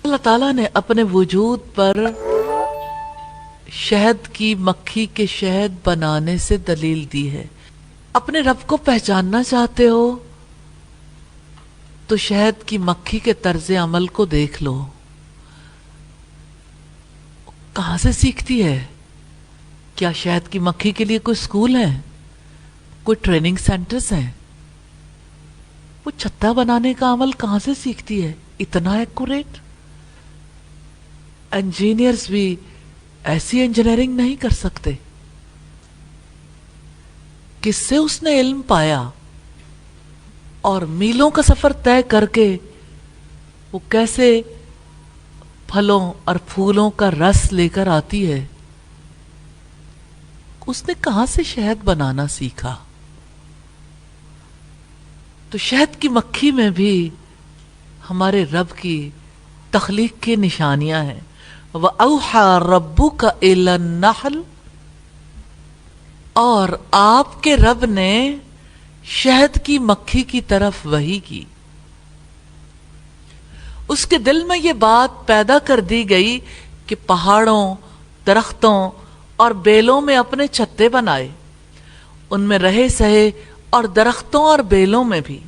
اللہ تعالیٰ نے اپنے وجود پر شہد کی مکھی کے شہد بنانے سے دلیل دی ہے. اپنے رب کو پہچاننا چاہتے ہو تو شہد کی مکھی کے طرز عمل کو دیکھ لو. کہاں سے سیکھتی ہے؟ کیا شہد کی مکھی کے لیے کوئی سکول ہے؟ کوئی ٹریننگ سینٹرز ہیں؟ وہ چھتا بنانے کا عمل کہاں سے سیکھتی ہے اتنا ایکوریٹ؟ انجینئرز بھی ایسی انجینئرنگ نہیں کر سکتے. کس سے اس نے علم پایا؟ اور میلوں کا سفر طے کر کے وہ کیسے پھلوں اور پھولوں کا رس لے کر آتی ہے؟ اس نے کہاں سے شہد بنانا سیکھا؟ تو شہد کی مکھی میں بھی ہمارے رب کی تخلیق کی نشانیاں ہیں. وَأَوْحَى رَبُّكَ إِلَى النَّحْلِ، اور آپ کے رب نے شہد کی مکھی کی طرف وحی کی. اس کے دل میں یہ بات پیدا کر دی گئی کہ پہاڑوں، درختوں اور بیلوں میں اپنے چھتے بنائے، ان میں رہے سہے، اور درختوں اور بیلوں میں بھی.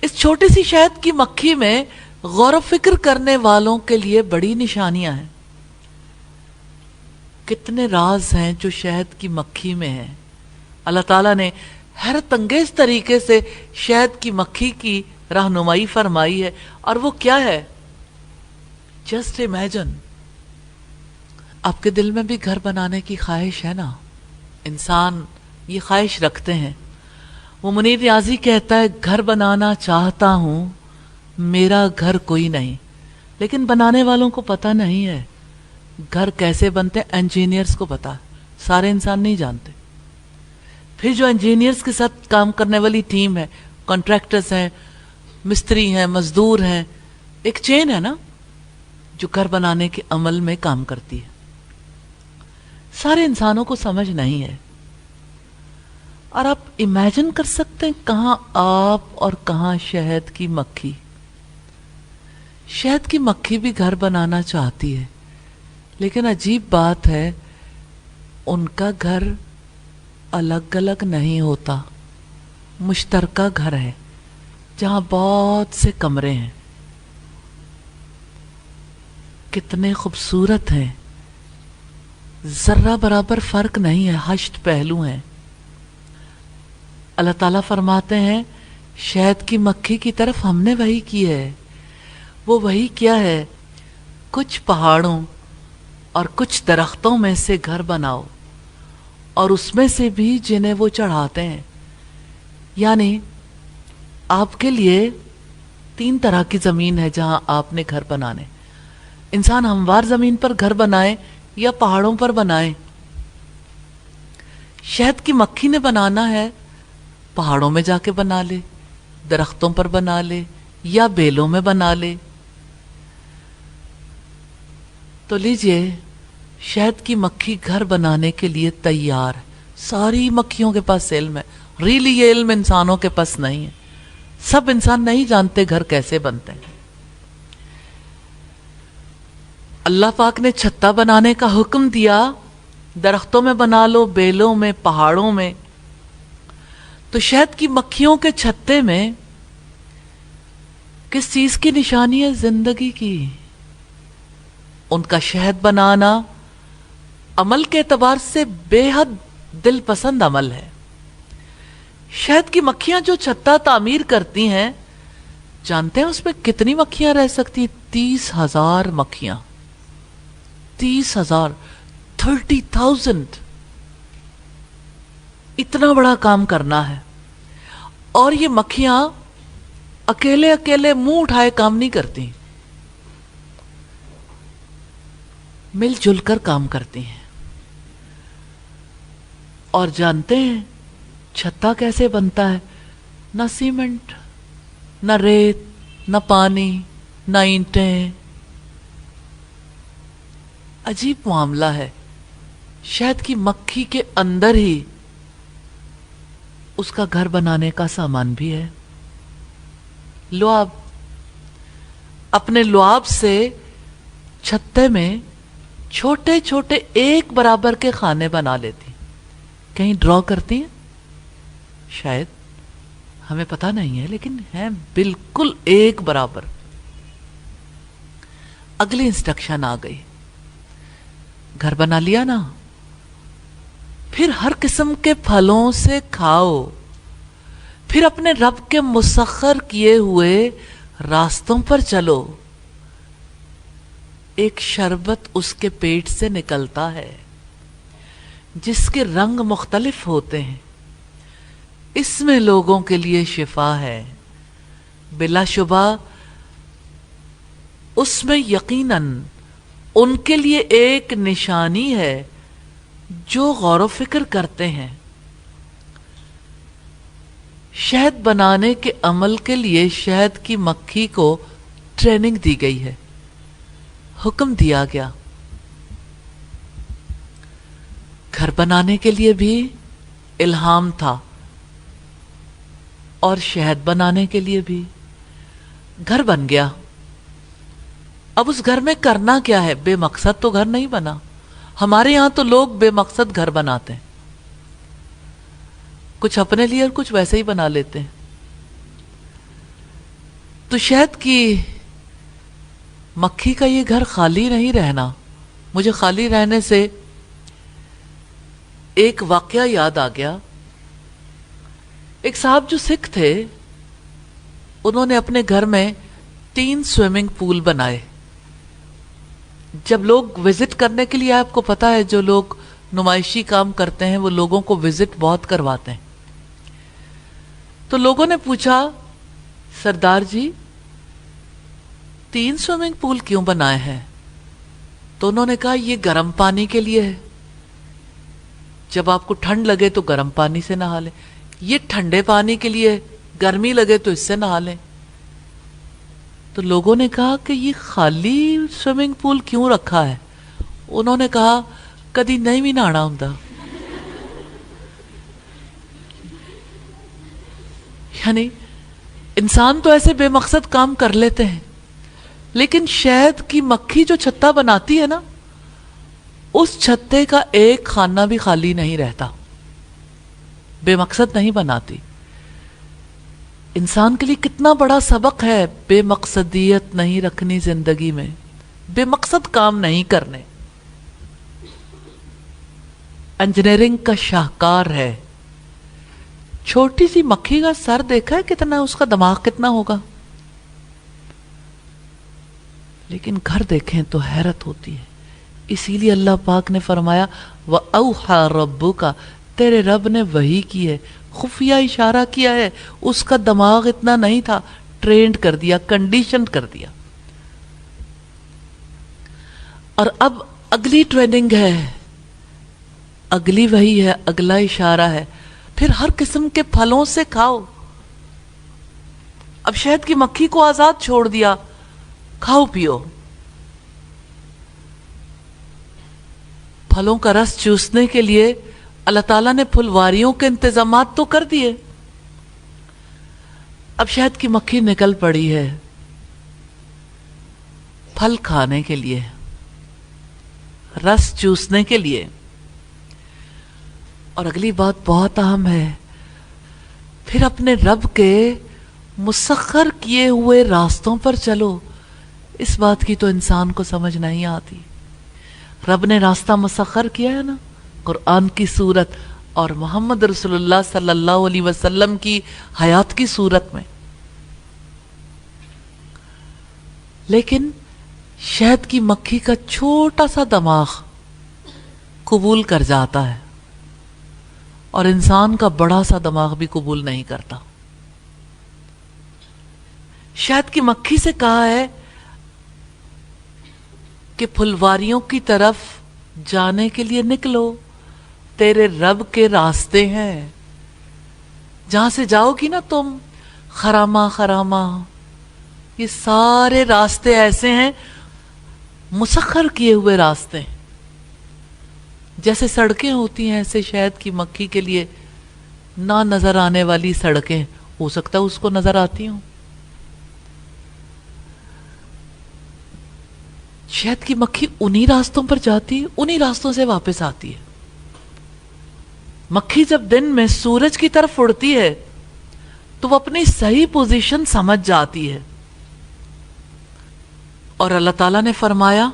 اس چھوٹی سی شہد کی مکھی میں غور و فکر کرنے والوں کے لیے بڑی نشانیاں ہیں. کتنے راز ہیں جو شہد کی مکھی میں ہیں. اللہ تعالیٰ نے حیرت انگیز طریقے سے شہد کی مکھی کی رہنمائی فرمائی ہے. اور وہ کیا ہے؟ Just imagine. آپ کے دل میں بھی گھر بنانے کی خواہش ہے نا؟ انسان یہ خواہش رکھتے ہیں. وہ منیر نیازی کہتا ہے گھر بنانا چاہتا ہوں، میرا گھر کوئی نہیں. لیکن بنانے والوں کو پتہ نہیں ہے گھر کیسے بنتے. انجینئرز کو پتا، سارے انسان نہیں جانتے. پھر جو انجینئرز کے ساتھ کام کرنے والی ٹیم ہے، کانٹریکٹرز ہیں، مستری ہیں، مزدور ہیں، ایک چین ہے نا جو گھر بنانے کے عمل میں کام کرتی ہے. سارے انسانوں کو سمجھ نہیں ہے. اور آپ امیجن کر سکتے ہیں کہاں آپ اور کہاں شہد کی مکھی. شہد کی مکھی بھی گھر بنانا چاہتی ہے، لیکن عجیب بات ہے ان کا گھر الگ الگ نہیں ہوتا، مشترکہ گھر ہے جہاں بہت سے کمرے ہیں. کتنے خوبصورت ہیں، ذرہ برابر فرق نہیں ہے، 8 پہلو ہیں. اللہ تعالیٰ فرماتے ہیں شہد کی مکھی کی طرف ہم نے وحی کی ہے. وہ وحی کیا ہے؟ کچھ پہاڑوں اور کچھ درختوں میں سے گھر بناؤ، اور اس میں سے بھی جنہیں وہ چڑھاتے ہیں. یعنی آپ کے لیے 3 طرح کی زمین ہے جہاں آپ نے گھر بنانے. انسان ہموار زمین پر گھر بنائے یا پہاڑوں پر بنائے. شہد کی مکھی نے بنانا ہے، پہاڑوں میں جا کے بنا لے، درختوں پر بنا لے، یا بیلوں میں بنا لے. تو لیجئے شہد کی مکھی گھر بنانے کے لیے تیار ہے. ساری مکھیوں کے پاس علم ہے. ریلی یہ علم انسانوں کے پاس نہیں ہے. سب انسان نہیں جانتے گھر کیسے بنتے ہیں. اللہ پاک نے چھتا بنانے کا حکم دیا، درختوں میں بنا لو، بیلوں میں، پہاڑوں میں. تو شہد کی مکھیوں کے چھتے میں کس چیز کی نشانی ہے؟ زندگی کی. ان کا شہد بنانا عمل کے اعتبار سے بے حد دل پسند عمل ہے. شہد کی مکھیاں جو چھتا تعمیر کرتی ہیں، جانتے ہیں اس میں کتنی مکھیاں رہ سکتی؟ 30,000 مکھیاں. 30,000، 30,000. اتنا بڑا کام کرنا ہے. اور یہ مکھیاں اکیلے اکیلے منہ اٹھائے کام نہیں کرتی، مل جل کر کام کرتی ہیں. اور جانتے ہیں چھتا کیسے بنتا ہے؟ نہ سیمنٹ، نہ ریت، نہ پانی، نہ اینٹیں. عجیب معاملہ ہے. شہد کی مکھی کے اندر ہی اس کا گھر بنانے کا سامان بھی ہے. لو اب اپنے لعاب سے چھتے میں چھوٹے چھوٹے ایک برابر کے خانے بنا لیتی. کہیں ڈرا کرتی ہیں؟ شاید، ہمیں پتہ نہیں ہے، لیکن ہیں بالکل ایک برابر. اگلی انسٹرکشن آ گئی، گھر بنا لیا نا، پھر ہر قسم کے پھلوں سے کھاؤ، پھر اپنے رب کے مسخر کیے ہوئے راستوں پر چلو. ایک شربت اس کے پیٹ سے نکلتا ہے جس کے رنگ مختلف ہوتے ہیں، اس میں لوگوں کے لیے شفا ہے. بلا شبہ اس میں یقیناً ان کے لیے ایک نشانی ہے جو غور و فکر کرتے ہیں. شہد بنانے کے عمل کے لیے شہد کی مکھی کو ٹریننگ دی گئی ہے، حکم دیا گیا. گھر بنانے کے لیے بھی الہام تھا اور شہد بنانے کے لیے بھی. گھر بن گیا. اب اس گھر میں کرنا کیا ہے؟ بے مقصد تو گھر نہیں بنا. ہمارے یہاں تو لوگ بے مقصد گھر بناتے ہیں، کچھ اپنے لیے اور کچھ ویسے ہی بنا لیتے ہیں. تو شہد کی مکھی کا یہ گھر خالی نہیں رہنا. مجھے خالی رہنے سے ایک واقعہ یاد آ گیا. ایک صاحب جو سکھ تھے، انہوں نے اپنے گھر میں 3 سوئمنگ پول بنائے. جب لوگ وزٹ کرنے کے لیے، آپ کو پتا ہے جو لوگ نمائشی کام کرتے ہیں وہ لوگوں کو وزٹ بہت کرواتے ہیں. تو لوگوں نے پوچھا، سردار جی 3 سوئمنگ پول کیوں بنائے ہیں؟ تو انہوں نے کہا یہ گرم پانی کے لیے ہے، جب آپ کو ٹھنڈ لگے تو گرم پانی سے نہا لیں. یہ ٹھنڈے پانی کے لیے، گرمی لگے تو اس سے نہا لیں. تو لوگوں نے کہا کہ یہ خالی سوئمنگ پول کیوں رکھا ہے؟ انہوں نے کہا کدی نہیں بھی نہانا ہوندا. یعنی انسان تو ایسے بے مقصد کام کر لیتے ہیں، لیکن شہد کی مکھی جو چھتا بناتی ہے نا، اس چھتے کا ایک خانہ بھی خالی نہیں رہتا. بے مقصد نہیں بناتی. انسان کے لیے کتنا بڑا سبق ہے بے مقصدیت نہیں رکھنی زندگی میں، بے مقصد کام نہیں کرنے. انجینئرنگ کا شاہکار ہے. چھوٹی سی مکھی کا سر دیکھا ہے کتنا، اس کا دماغ کتنا ہوگا، لیکن گھر دیکھیں تو حیرت ہوتی ہے. اسی لیے اللہ پاک نے فرمایا وَأَوْحَى رَبُّكَ، تیرے رب نے وحی کی ہے، خفیہ اشارہ کیا ہے. اس کا دماغ اتنا نہیں تھا، ٹرینڈ کر دیا، کنڈیشن کر دیا. اور اب اگلی ٹریننگ ہے، اگلی وحی ہے، اگلا اشارہ ہے. پھر ہر قسم کے پھلوں سے کھاؤ. اب شہد کی مکھی کو آزاد چھوڑ دیا، کھاؤ پیو. پھلوں کا رس چوسنے کے لیے اللہ تعالیٰ نے پھلواریوں کے انتظامات تو کر دیے. اب شہد کی مکھی نکل پڑی ہے پھل کھانے کے لیے، رس چوسنے کے لیے. اور اگلی بات بہت اہم ہے، پھر اپنے رب کے مسخر کیے ہوئے راستوں پر چلو. اس بات کی تو انسان کو سمجھ نہیں آتی. رب نے راستہ مسخر کیا ہے نا، قرآن کی صورت اور محمد رسول اللہ صلی اللہ علیہ وسلم کی حیات کی صورت میں. لیکن شہد کی مکھی کا چھوٹا سا دماغ قبول کر جاتا ہے اور انسان کا بڑا سا دماغ بھی قبول نہیں کرتا. شہد کی مکھی سے کہا ہے کہ پھلواریوں کی طرف جانے کے لیے نکلو، تیرے رب کے راستے ہیں. جہاں سے جاؤ گی نا تم، خرامہ خرامہ، یہ سارے راستے ایسے ہیں مسخر کیے ہوئے راستے ہیں. جیسے سڑکیں ہوتی ہیں ایسے شہد کی مکھی کے لیے نہ نظر آنے والی سڑکیں، ہو سکتا ہے اس کو نظر آتی ہوں. شہد کی مکھی انہی راستوں پر جاتی ہے، انہی راستوں سے واپس آتی ہے۔ مکھی جب دن میں سورج کی طرف اڑتی ہے تو وہ اپنی صحیح پوزیشن سمجھ جاتی ہے، اور اللہ تعالیٰ نے فرمایا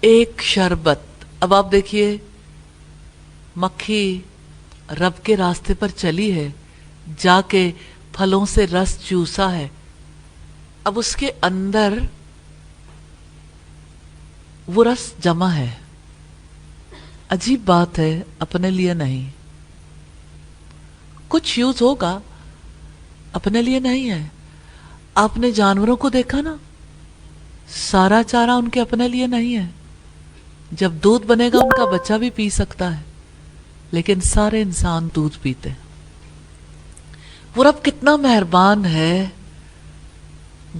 ایک شربت۔ اب آپ دیکھیے، مکھی رب کے راستے پر چلی ہے، جا کے پھلوں سے رس چوسا ہے، اب اس کے اندر وہ رس جمع ہے۔ عجیب بات ہے، اپنے لیے نہیں، کچھ یوز ہوگا، اپنے لیے نہیں ہے۔ آپ نے جانوروں کو دیکھا نا، سارا چارہ ان کے اپنے لیے نہیں ہے۔ جب دودھ بنے گا ان کا بچہ بھی پی سکتا ہے، لیکن سارے انسان دودھ پیتے ہیں۔ وہ رب کتنا مہربان ہے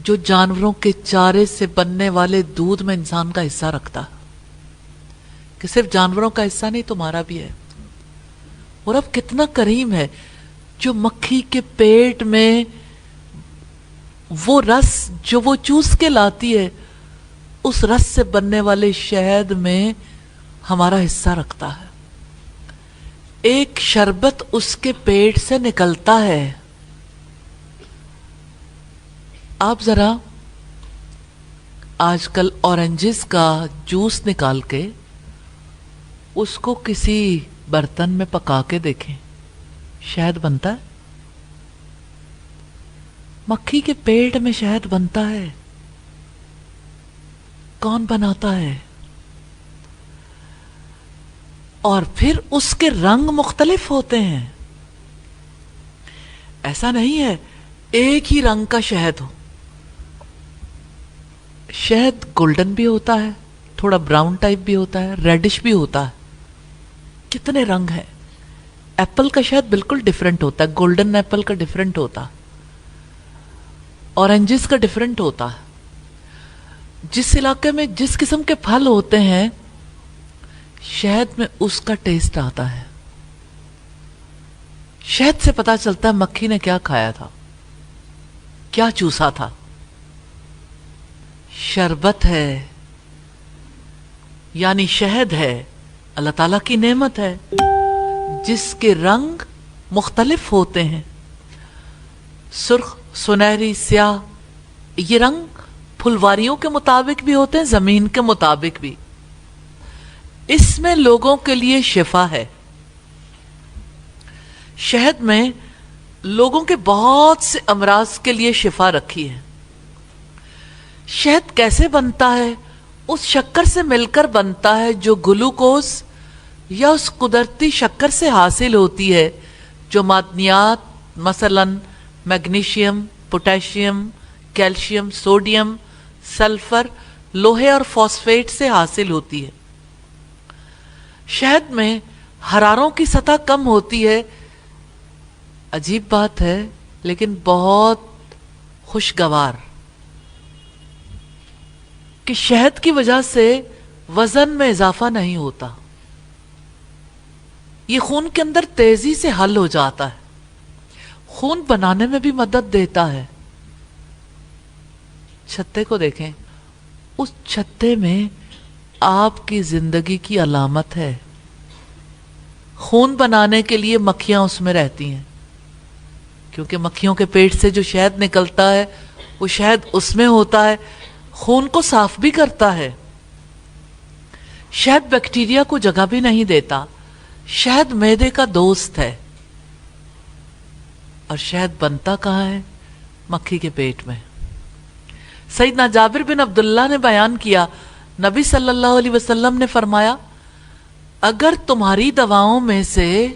جو جانوروں کے چارے سے بننے والے دودھ میں انسان کا حصہ رکھتا ہے، کہ صرف جانوروں کا حصہ نہیں، تمہارا بھی ہے۔ وہ رب کتنا کریم ہے جو مکھی کے پیٹ میں وہ رس جو وہ چوس کے لاتی ہے، اس رس سے بننے والے شہد میں ہمارا حصہ رکھتا ہے۔ ایک شربت اس کے پیٹ سے نکلتا ہے۔ آپ ذرا آج کل اورنجز کا جوس نکال کے اس کو کسی برتن میں پکا کے دیکھیں، شہد بنتا ہے؟ مکھی کے پیٹ میں شہد بنتا ہے؟ کون بناتا ہے؟ اور پھر اس کے رنگ مختلف ہوتے ہیں، ایسا نہیں ہے ایک ہی رنگ کا شہد ہو۔ شہد گولڈن بھی ہوتا ہے، تھوڑا براؤن ٹائپ بھی ہوتا ہے، ریڈش بھی ہوتا ہے، کتنے رنگ ہیں۔ ایپل کا شہد بالکل ڈیفرنٹ ہوتا ہے، گولڈن ایپل کا ڈیفرنٹ ہوتا ہے، اورنجز کا ڈیفرنٹ ہوتا ہے۔ جس علاقے میں جس قسم کے پھل ہوتے ہیں، شہد میں اس کا ٹیسٹ آتا ہے۔ شہد سے پتا چلتا ہے مکھی نے کیا کھایا تھا، کیا چوسا تھا۔ شربت ہے یعنی شہد ہے، اللہ تعالیٰ کی نعمت ہے جس کے رنگ مختلف ہوتے ہیں، سرخ، سنہری، سیاہ۔ یہ رنگ پھلواریوں کے مطابق بھی ہوتے ہیں، زمین کے مطابق بھی۔ اس میں لوگوں کے لیے شفا ہے۔ شہد میں لوگوں کے بہت سے امراض کے لیے شفا رکھی ہے۔ شہد کیسے بنتا ہے؟ اس شکر سے مل کر بنتا ہے جو گلوکوز یا اس قدرتی شکر سے حاصل ہوتی ہے جو معدنیات مثلا magnesium, potassium, calcium, sodium, sulphur, لوہے اور فاسفیٹ سے حاصل ہوتی ہے۔ شہد میں حراروں کی سطح کم ہوتی ہے، عجیب بات ہے لیکن بہت خوشگوار، کہ شہد کی وجہ سے وزن میں اضافہ نہیں ہوتا، یہ خون کے اندر تیزی سے حل ہو جاتا ہے، خون بنانے میں بھی مدد دیتا ہے۔ چھتے کو دیکھیں، اس چھتے میں آپ کی زندگی کی علامت ہے۔ خون بنانے کے لیے مکھیاں اس میں رہتی ہیں، کیونکہ مکھیوں کے پیٹ سے جو شہد نکلتا ہے وہ شہد اس میں ہوتا ہے، خون کو صاف بھی کرتا ہے۔ شہد بیکٹیریا کو جگہ بھی نہیں دیتا، شہد معدے کا دوست ہے۔ اور شہد بنتا کہاں ہے؟ مکھی کے پیٹ میں۔ سیدنا جابر بن عبداللہ نے بیان کیا، نبی صلی اللہ علیہ وسلم نے فرمایا، اگر تمہاری دواؤں میں سے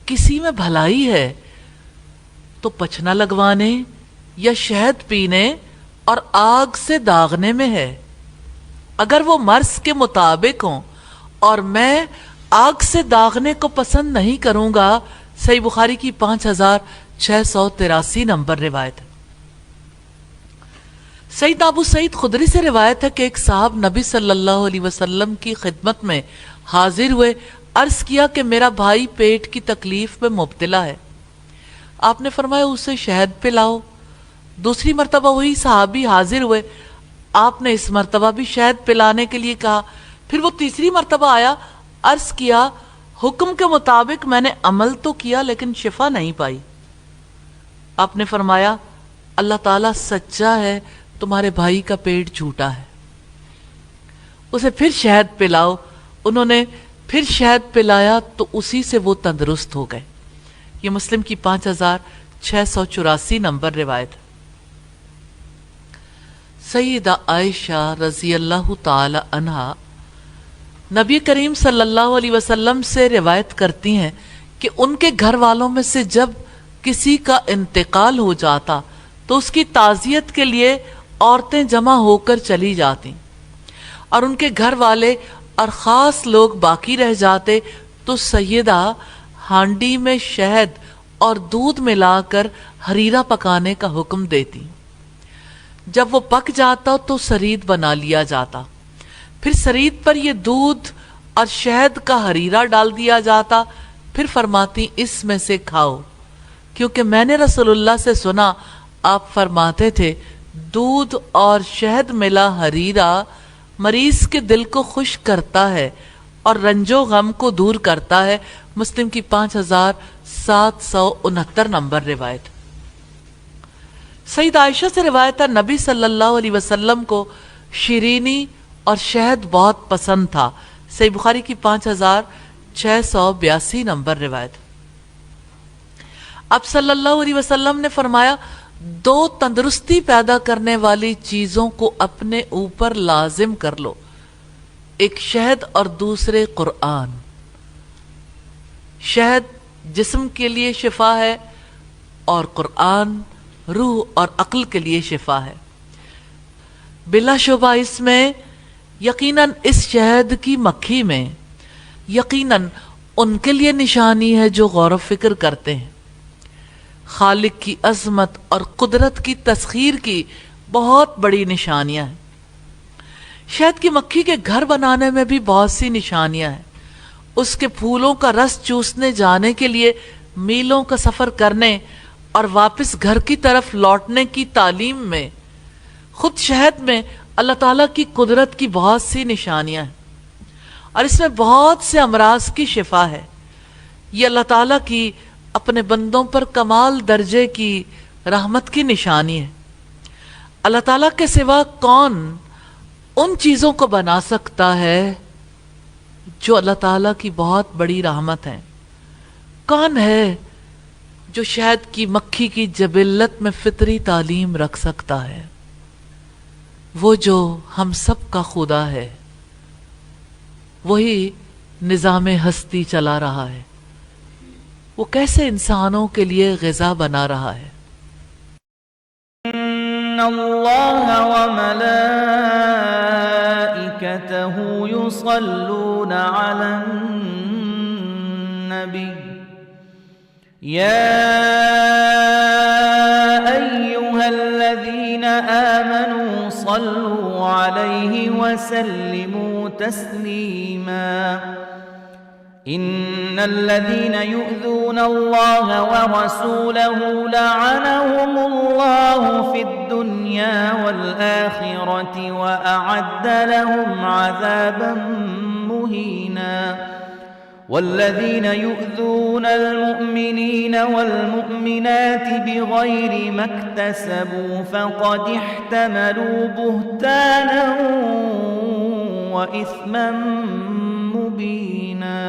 کسی میں بھلائی ہے تو پچھنا لگوانے یا شہد پینے اور آگ سے داغنے میں ہے۔ اگر وہ مرض کے مطابق ہوں اور میں آگ سے داغنے کو پسند نہیں کروں گا، صحیح بخاری کی 5683 نمبر روایت ہے۔ سیدنا ابو سعید خدری سے روایت ہے کہ ایک صاحب نبی صلی اللہ علیہ وسلم کی خدمت میں حاضر ہوئے، عرض کیا کہ میرا بھائی پیٹ کی تکلیف میں مبتلا ہے۔ آپ نے فرمایا اسے شہد پلاؤ۔ دوسری مرتبہ وہی صحابی حاضر ہوئے، آپ نے اس مرتبہ بھی شہد پلانے کے لیے کہا. پھر وہ تیسری مرتبہ آیا، عرض کیا حکم کے مطابق میں نے عمل تو کیا لیکن شفا نہیں پائی. آپ نے فرمایا اللہ تعالیٰ سچا ہے، تمہارے بھائی کا پیٹ جھوٹا ہے، اسے پھر شہد پلاؤ. انہوں نے پھر شہد پلایا تو اسی سے وہ تندرست ہو گئے. یہ مسلم کی 5684 نمبر روایت. سیدہ عائشہ رضی اللہ تعالی عنہا نبی کریم صلی اللہ علیہ وسلم سے روایت کرتی ہیں کہ ان کے گھر والوں میں سے جب کسی کا انتقال ہو جاتا تو اس کی تعزیت کے لیے عورتیں جمع ہو کر چلی جاتی، اور ان کے گھر والے اور خاص لوگ باقی رہ جاتے تو سیدہ ہانڈی میں شہد اور دودھ ملا کر حریرہ پکانے کا حکم دیتی. جب وہ پک جاتا تو سرید بنا لیا جاتا، پھر سرید پر یہ دودھ اور شہد کا حریرہ ڈال دیا جاتا. پھر فرماتی اس میں سے کھاؤ، کیونکہ میں نے رسول اللہ سے سنا آپ فرماتے تھے دودھ اور شہد ملا حریرہ مریض کے دل کو خوش کرتا ہے اور رنج و غم کو دور کرتا ہے. مسلم کی 5769 نمبر روایت. سید عائشہ سے روایت ہے نبی صلی اللہ علیہ وسلم کو شیرینی اور شہد بہت پسند تھا. صحیح بخاری کی 5682 نمبر روایت. اب صلی اللہ علیہ وسلم نے فرمایا دو تندرستی پیدا کرنے والی چیزوں کو اپنے اوپر لازم کر لو، ایک شہد اور دوسرے قرآن. شہد جسم کے لیے شفا ہے اور قرآن روح اور عقل کے لیے شفا ہے. بلا شبہ اس میں یقیناً اس شہد کی مکھی میں یقیناً ان کے لیے نشانی ہے جو غور و فکر کرتے ہیں. خالق کی عظمت اور قدرت کی تسخیر کی بہت بڑی نشانیاں ہیں. شہد کی مکھی کے گھر بنانے میں بھی بہت سی نشانیاں ہیں. اس کے پھولوں کا رس چوسنے جانے کے لیے میلوں کا سفر کرنے اور واپس گھر کی طرف لوٹنے کی تعلیم میں خود شہد میں اللہ تعالیٰ کی قدرت کی بہت سی نشانیاں ہیں، اور اس میں بہت سے امراض کی شفا ہے. یہ اللہ تعالیٰ کی اپنے بندوں پر کمال درجے کی رحمت کی نشانی ہے. اللہ تعالیٰ کے سوا کون ان چیزوں کو بنا سکتا ہے جو اللہ تعالیٰ کی بہت بڑی رحمت ہیں؟ کون ہے جو شہد کی مکھی کی جبلت میں فطری تعلیم رکھ سکتا ہے؟ وہ جو ہم سب کا خدا ہے، وہی نظام ہستی چلا رہا ہے. وہ کیسے انسانوں کے لیے غذا بنا رہا ہے. ان اللہ وملائکتہ یصلون علی النبی یا ایہا الذین آمنوا صلوا علیہ وسلموا تسلیما. ان الذين يؤذون الله ورسوله لعنهم الله في الدنيا والآخرة وأعد لهم عذابا مهينا. والذين يؤذون المؤمنين والمؤمنات بغير ما اكتسبوا فقد احتملوا بهتانا وإثما مبينا.